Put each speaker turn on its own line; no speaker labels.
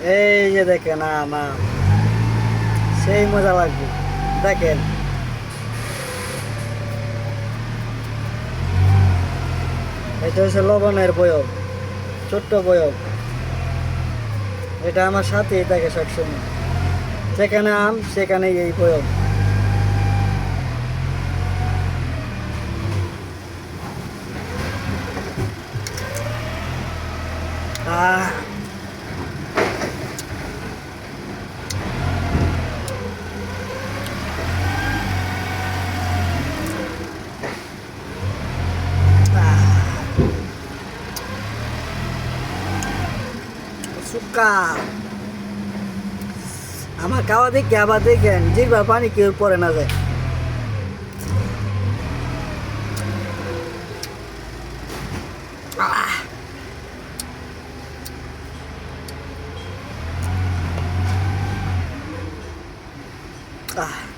এই যে দেখেন আম আম, সেই মজা লাগবে। দেখেন, এটা হচ্ছে লবণের বয়ম, ছোট্ট বয়ম। এটা আমার সাথেই থাকে সবসময়, যেখানে আম সেখানে এই বয়ম। আহ সুক্কা। আমার খাওয়া দেখে আবার দেখেন জিরবার পানি কেউ পরে না যায়। আহ আহ